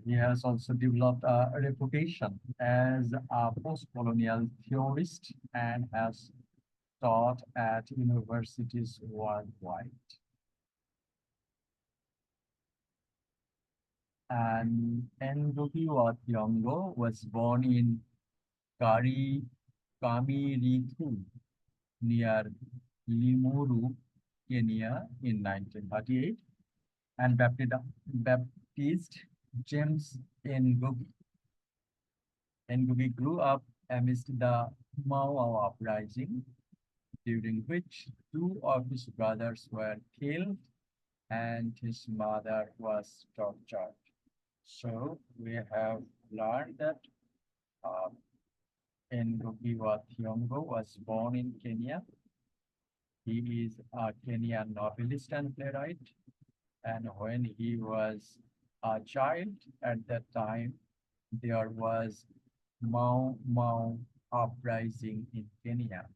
He has also developed a reputation as a post-colonial theorist and has taught at universities worldwide. And Ngugi wa Thiong'o was born in Kari Kamirithu near Limuru, Kenya in 1938 and baptized James Ngugi. Ngugi grew up amidst the Mau uprising, during which two of his brothers were killed and his mother was tortured. So we have learned that uh, Ngugi wa Thiong'o was born in Kenya. He is a Kenyan novelist and playwright. And when he was a child at that time, there was Mau Mau uprising in Kenya.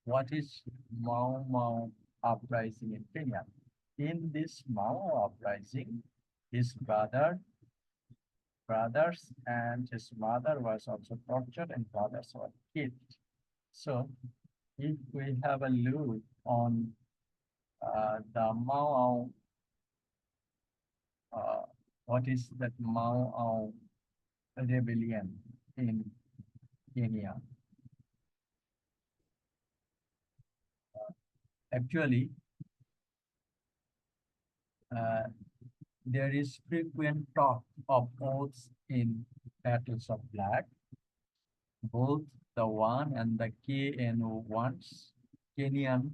What is Mau Mau uprising in Kenya? In this Mau uprising, his brothers and his mother was also tortured and brothers were killed. So if we have a look on the Mau, uh, what is that Mau rebellion in Kenya? Actually, uh, there is frequent talk of oaths in battles of flag. Both the one and the KNO wants Kenyan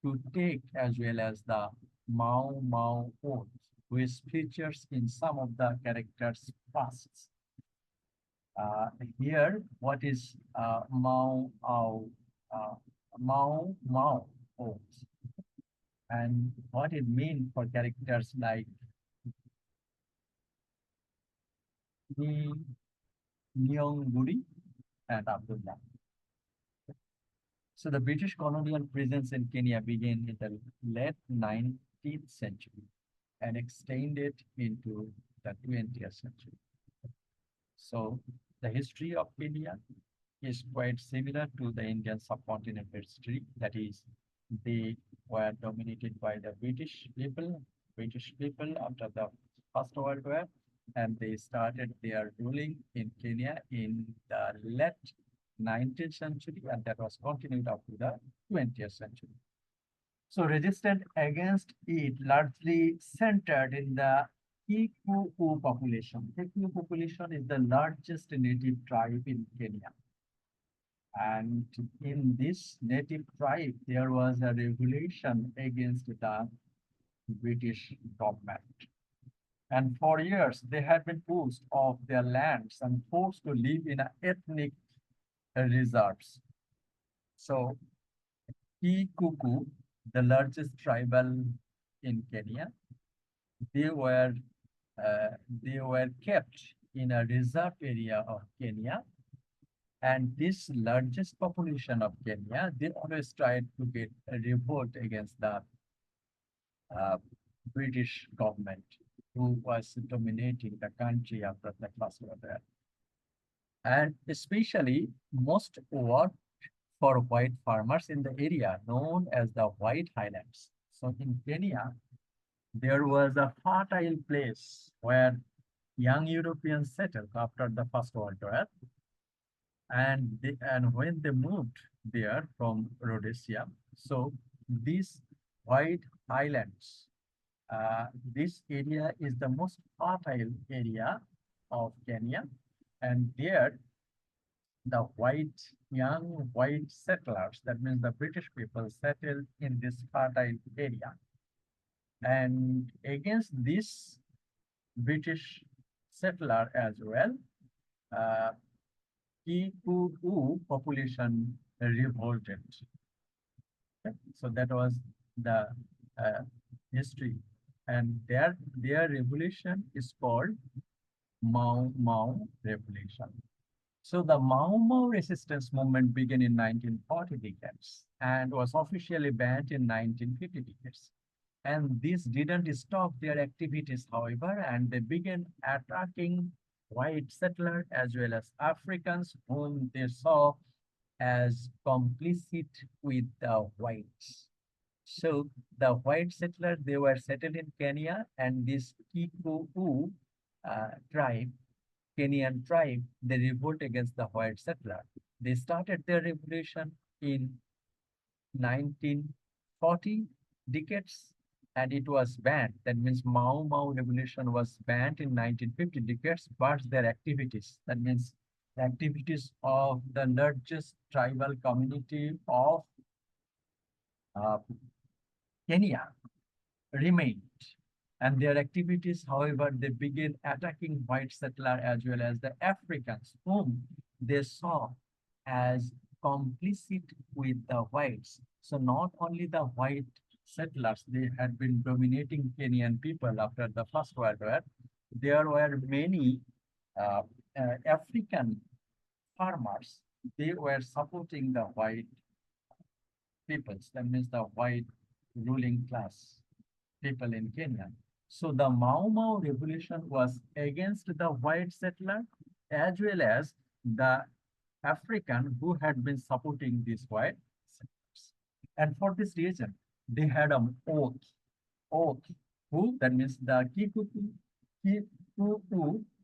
to take as well as the Mau Mau oath, which features in some of the characters' pasts. Here, what is uh, Mau Mau oath, and what it means for characters like Ni, Nyonguri and Abdullah. So the British colonial presence in Kenya began in the late 19th century and extended into the 20th century. So the history of Kenya is quite similar to the Indian subcontinent history. That is, they were dominated by the British people after the First World War, and they started their ruling in Kenya in the late 19th century, and that was continued up to the 20th century. So resistance against it largely centered in the Kikuyu population. Kikuyu population is the largest native tribe in Kenya. And in this native tribe, there was a revolution against the British government. And for years, they had been pushed off their lands and forced to live in ethnic reserves. So Kikuyu, the largest tribal in Kenya, they were they were kept in a reserve area of Kenya. And this largest population of Kenya, they always tried to get a revolt against the uh, British government who was dominating the country after the First World War. And especially most worked for white farmers in the area known as the White Highlands. So in Kenya, there was a fertile place where young Europeans settled after the First World War. And when they moved there from Rhodesia, so these White Highlands, this area is the most fertile area of Kenya, and there the young white settlers, that means the British people, settled in this fertile area. And against this British settler as well, uh, Kikuyu population revolted. Okay? So that was the uh, history. And their revolution is called Mau Mau Revolution. So the Mau Mau resistance movement began in 1940 decades and was officially banned in 1950 decades. And this didn't stop their activities, however, and they began attacking white settlers as well as Africans whom they saw as complicit with the whites. So the white settlers, they were settled in Kenya, and this Kikuyu tribe, Kenyan tribe, they revolt against the white settler. They started their revolution in 1940 decades, and it was banned. That means Mau Mau revolution was banned in 1950 decades, but their activities, that means the activities of the largest tribal community of uh, Kenya remained. And their activities, however, they began attacking white settlers as well as the Africans, whom they saw as complicit with the whites. So not only the white settlers, they had been dominating Kenyan people after the First World War. There were many uh, African farmers. They were supporting the white peoples, that means the white ruling class people in Kenya. So the Mau Mau revolution was against the white settler as well as the African who had been supporting these white settlers. And for this reason, they had an oath, who, that means the Kikuyu,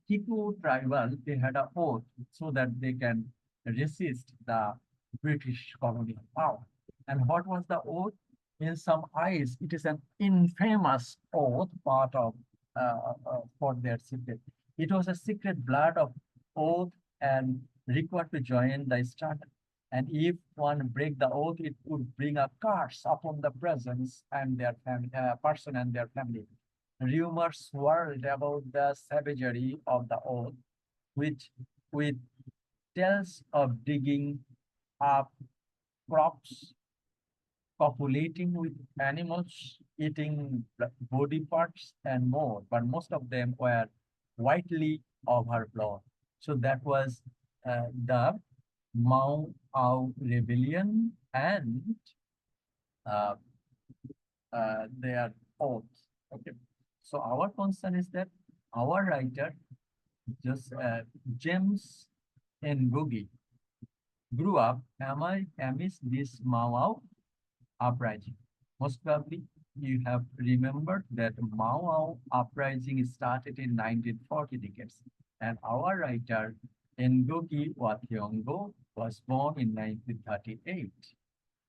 Kiku tribal, they had an oath so that they can resist the British colonial power. And what was the oath? In some eyes, it is an infamous oath, part of for their secret. It was a secret blood of oath and required to join the struggle. And if one break the oath, it would bring a curse upon the presence and their family, person and their family. Rumors swirled about the savagery of the oath, which with tales of digging up crops, copulating with animals, eating body parts, and more. But most of them were whitely overblown. So that was the Mau Au rebellion and uh, their oath. Okay. So our concern is that our writer, just James Ngugi, grew up amidst this Mau Au uprising. Most probably, you have remembered that Mau Mau uprising started in 1940 decades, and our writer Ngugi wa Thiong'o was born in 1938.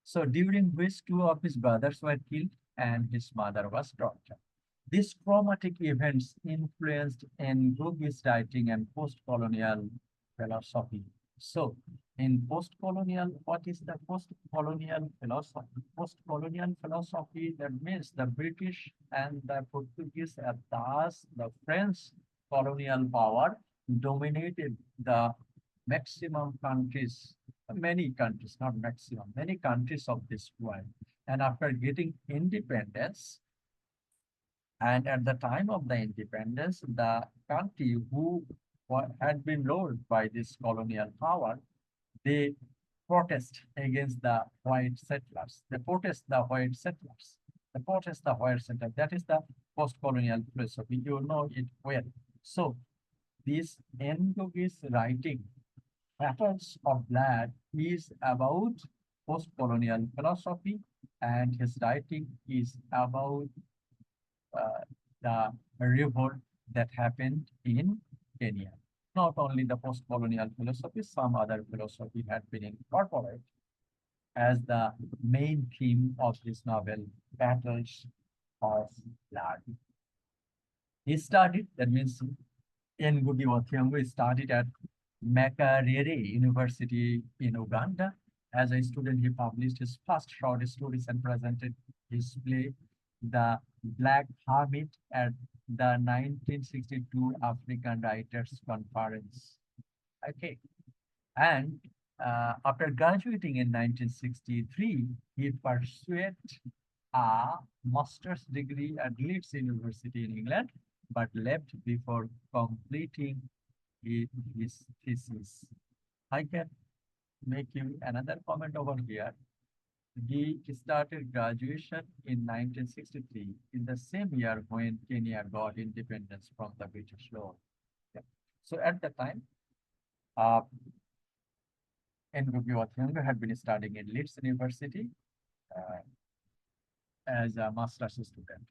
So during which two of his brothers were killed and his mother was tortured. These traumatic events influenced Ngugi's writing and post-colonial philosophy. So, in post-colonial, what is the post-colonial philosophy? Post-colonial philosophy, that means the British and the Portuguese, and thus the French colonial power dominated the maximum countries, many countries, not maximum, many countries of this world. And after getting independence, and at the time of the independence, the country who had been ruled by this colonial power, they protest against the white settlers. They protest the white settlers. They protest the white settlers. That is the post-colonial philosophy. You know it well. So this Ngugi's writing, Battles of Blood, is about post-colonial philosophy, and his writing is about uh, the revolt that happened in Kenya. Not only the post-colonial philosophy, some other philosophy had been incorporated as the main theme of this novel, Battles of Blood. He studied, that means Ngugi wa Thiong'o studied at Makerere University in Uganda. As a student, he published his first short stories and presented his play, The Black Hermit, at the 1962 African Writers Conference. Okay. And after graduating in 1963, he pursued a master's degree at Leeds University in England, but left before completing his thesis. I can make you another comment over here. He started graduation in 1963, in the same year when Kenya got independence from the British rule. Yeah. So at the time, uh, Ngugi wa Thiong'o had been studying in Leeds University uh, as a master's student.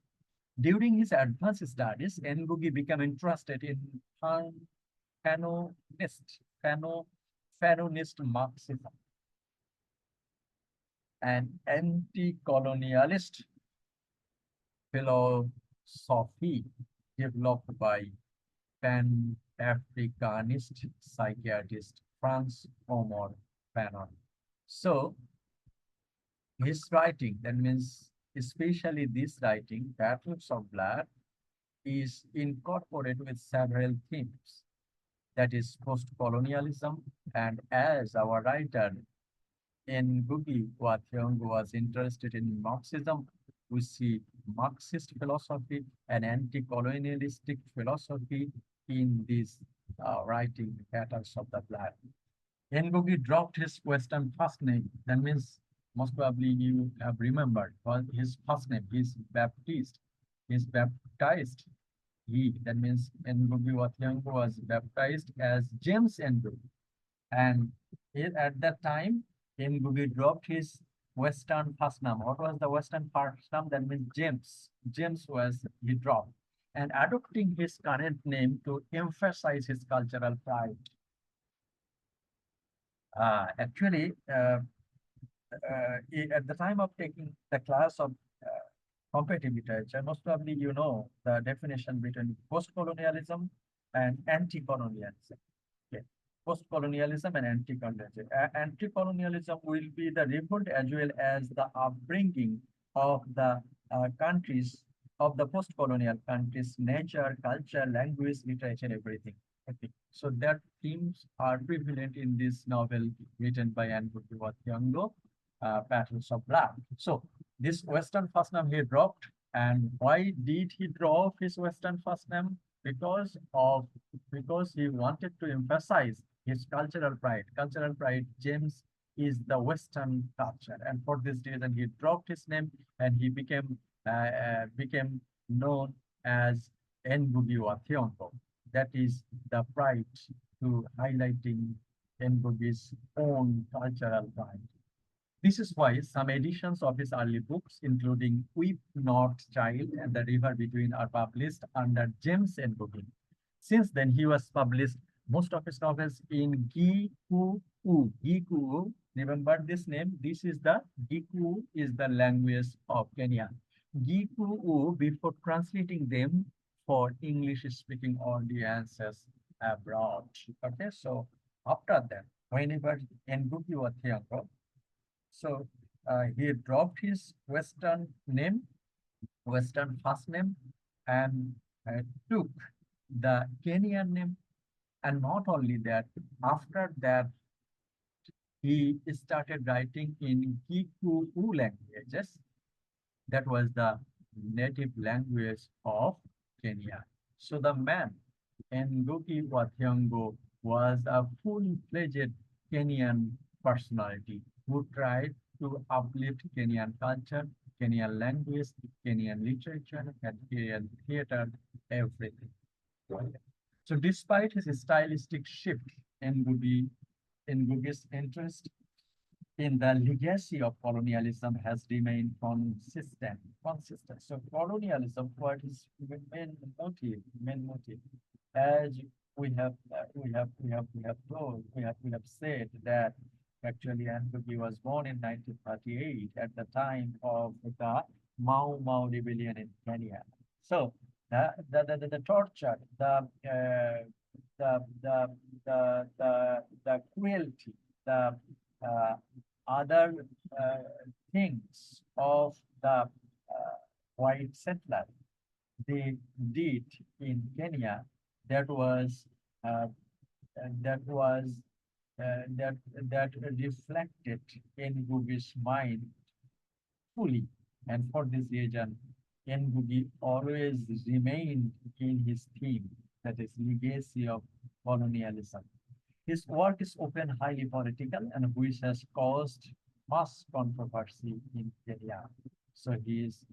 During his advanced studies, Ngugi became interested in Fanonist, Fano, Fanonist Marxism and anti-colonialist philosophy developed by Pan-Africanist psychiatrist Franz Omar Fanon. So his writing, that means especially this writing, Battles of Blood, is incorporated with several themes, that is post-colonialism, and as our writer Ngugi wa Thiong'o was interested in Marxism, we see Marxist philosophy and anti-colonialistic philosophy in this writing Battles of the Blood. Ngugi dropped his Western first name. That means most probably you have remembered his first name. He's Baptist. He's baptized. That means Ngugi wa Thiong'o was baptized as James Ngugi. And at that time, Ngugi dropped his Western first name. What was the Western first name? That means James. James was he dropped. And adopting his current name to emphasize his cultural pride. Actually, at the time of taking the class of comparative literature, most probably you know the definition between post-colonialism and anti-colonialism. Okay. Post-colonialism and anti-colonialism. Anti-colonialism will be the revolt as well as the upbringing of the countries, of the post-colonial countries, nature, culture, language, literature, everything. Okay. So that themes are prevalent in this novel written by Ngugi wa Thiong'o, Battles of Blood. So this Western first name he dropped, and why did he drop his Western first name? Because he wanted to emphasize his cultural pride. Cultural pride, James is the Western culture, and for this reason he dropped his name and he became known as Ngugi wa Thiong'o. That is the pride to highlighting Ngugi's own cultural pride. This is why some editions of his early books, including Weep Not Child and The River Between, are published under James Ngugi. Since then, he was published most of his novels in Gikuyu. Gikuyu, remember this name? This is the Gikuyu is the language of Kenya. Gikuyu before translating them for English-speaking audiences abroad. Okay, so after that, whenever Ngugi wa Thiong'o, so he dropped his Western first name, and took the Kenyan name. And not only that, after that, he started writing in Kikuyu languages. That was the native language of Kenya. So the man, Ngugi wa Thiong'o, was a full-fledged Kenyan personality who tried to uplift Kenyan culture, Kenyan language, Kenyan literature, and Kenyan theater, everything. So despite his stylistic shift, Ngugi's interest in the legacy of colonialism has remained consistent. So colonialism, what is main motive, as we have said that actually Ngugi was born in 1938 at the time of the Mau Mau rebellion in Kenya. So the torture, the cruelty, the uh, other things of the white settler they did in Kenya, that was uh, that was that reflected in Ngugi's mind fully, and for this reason, Ngugi always remained in his theme, that is legacy of colonialism. His work is often highly political and which has caused much controversy in Kenya. So his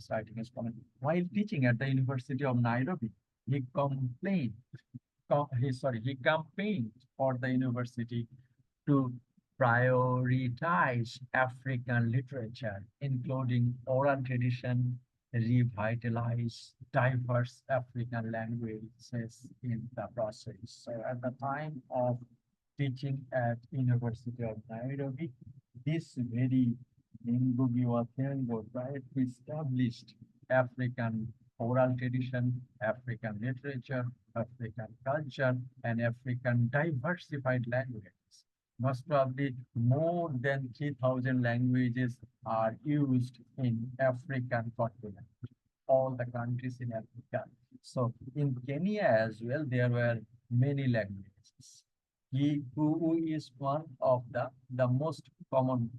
writing is common. While teaching at the University of Nairobi, he complained, he campaigned for the university to prioritize African literature, including oral tradition, revitalize diverse African languages in the process. So at the time of teaching at University of Nairobi, this very Ngugi wa Thiong'o tried to establish African oral tradition, African literature, African culture, and African diversified languages. Most probably more than 3,000 languages are used in African continent, all the countries in Africa. So in Kenya as well, there were many languages. Kikuyu is one of the most common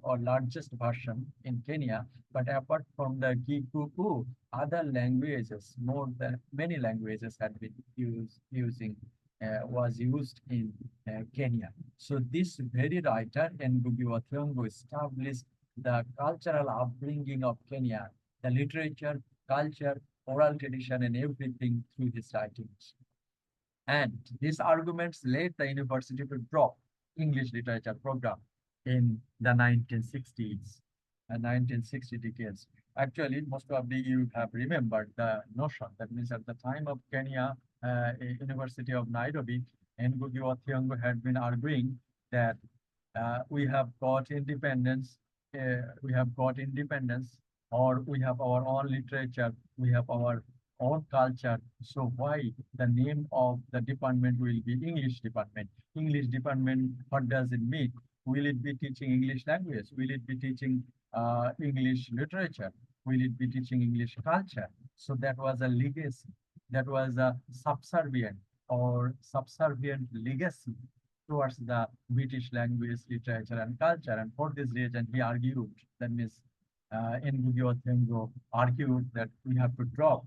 or largest version in Kenya. But apart from the Kikuyu, other languages, more than many languages had been was used in Kenya. So this very writer, Ngugi wa Thiong'o, established the cultural upbringing of Kenya, the literature, culture, oral tradition, and everything through his writings. And these arguments led the university to drop English literature program in the 1960s and 1960 decades. Actually, most probably you have remembered the notion. That means at the time of Kenya University of Nairobi, Ngugi wa Thiong'o had been arguing that we have got independence, or we have our own literature, we have our own culture. So why the name of the department will be English department? English department, what does it mean? Will it be teaching English language? Will it be teaching English literature? Will it be teaching English culture? So that was a legacy. That was a subservient legacy towards the British language, literature, and culture. And for this reason, he argued, that means Ngugi wa Thiong'o argued that we have to drop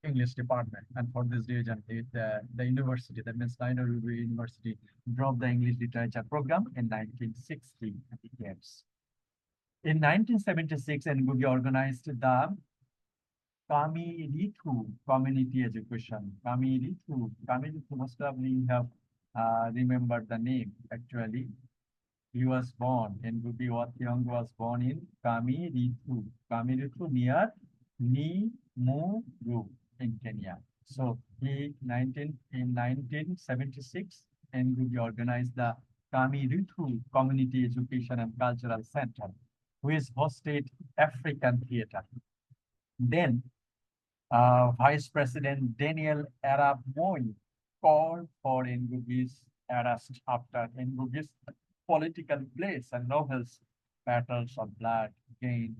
English department. And for this reason, the university, that means Nairobi University, dropped the English literature program in 1960 years. In 1976, Ngugi organized the Kamirithu community education. Kamirithu, most probably you have remembered the name. Actually, he was born, Ngugi wa Thiong'o was born in Kamirithu near Limuru in Kenya. So in 1976, Ngugi organized the Kamirithu Community Education and Cultural Center, which hosted African theater. Then Vice President Daniel Arap Moi called for Ngugi's arrest after Ngugi's political plays and novels, Battles of Blood, gained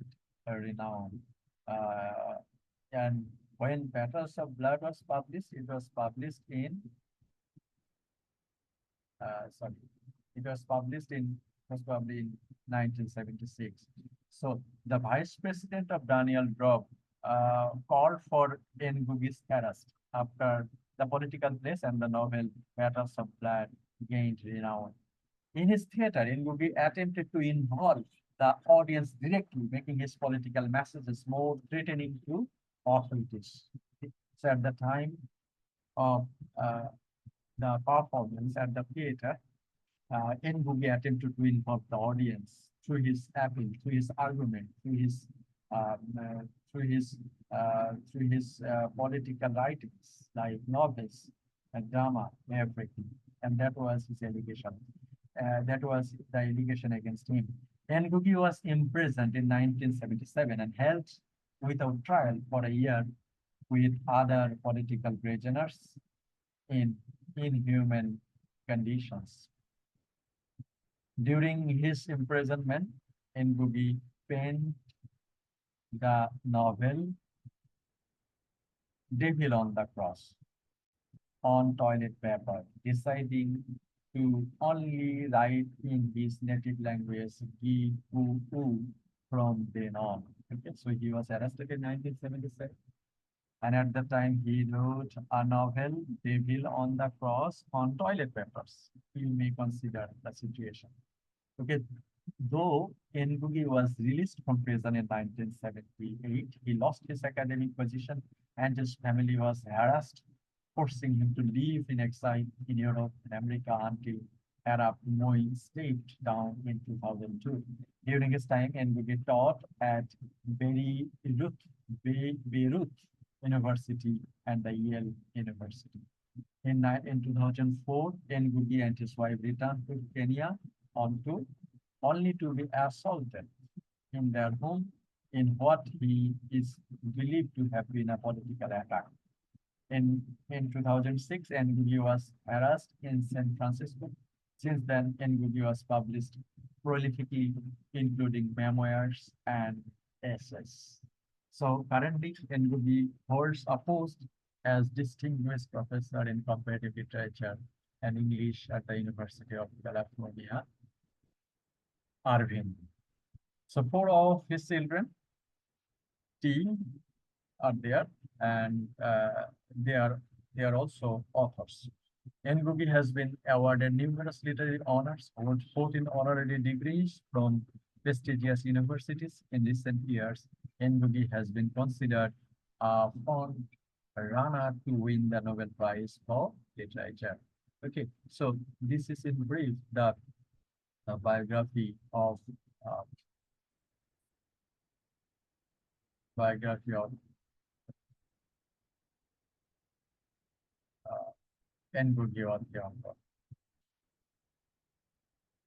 renown. And when Battles of Blood was published, it was published in most probably in 1976. So the Vice President of Daniel Drop called for Ngugi's arrest after the political plays and the novel Battles of Blood gained renown. In his theater, Ngugi attempted to involve the audience directly, making his political messages more threatening to authorities. So at the time of the performance at the theater, Ngugi attempted to involve the audience through his appeal, through his argument, um, uh, through his political writings like novels and drama, everything. And that was his allegation. That was the allegation against him. Ngugi was imprisoned in 1977 and held without trial for a year with other political prisoners in inhuman conditions. During his imprisonment, Ngugi penned the novel Devil on the Cross on toilet paper, deciding to only write in his native language, Kikuyu, from then on. Okay, so he was arrested in 1977 And at the time, he wrote a novel, Devil on the Cross, on toilet papers. You may consider the situation. Okay, though Ngugi was released from prison in 1978, he lost his academic position and his family was harassed, forcing him to live in exile in Europe and America until Arab Moi stepped down in 2002. During his time, Ngugi taught at Beirut University and the Yale University. In 2004, Ngugi and his wife returned to Kenya only to be assaulted in their home in what he is believed to have been a political attack. In 2006, Ngugi was harassed in San Francisco. Since then, Ngugi was published prolifically, including memoirs and essays. So currently, Ngugi holds a post as Distinguished Professor in Comparative Literature and English at the University of California, Irvine. So four of his children, T, are there, and they are also authors. Ngugi has been awarded numerous literary honors, hold 14 honorary degrees from prestigious universities in recent years. Ngugi has been considered a front runner to win the Nobel Prize for Literature. Okay, so this is in brief the uh, biography of Ngugi or Thiong'o.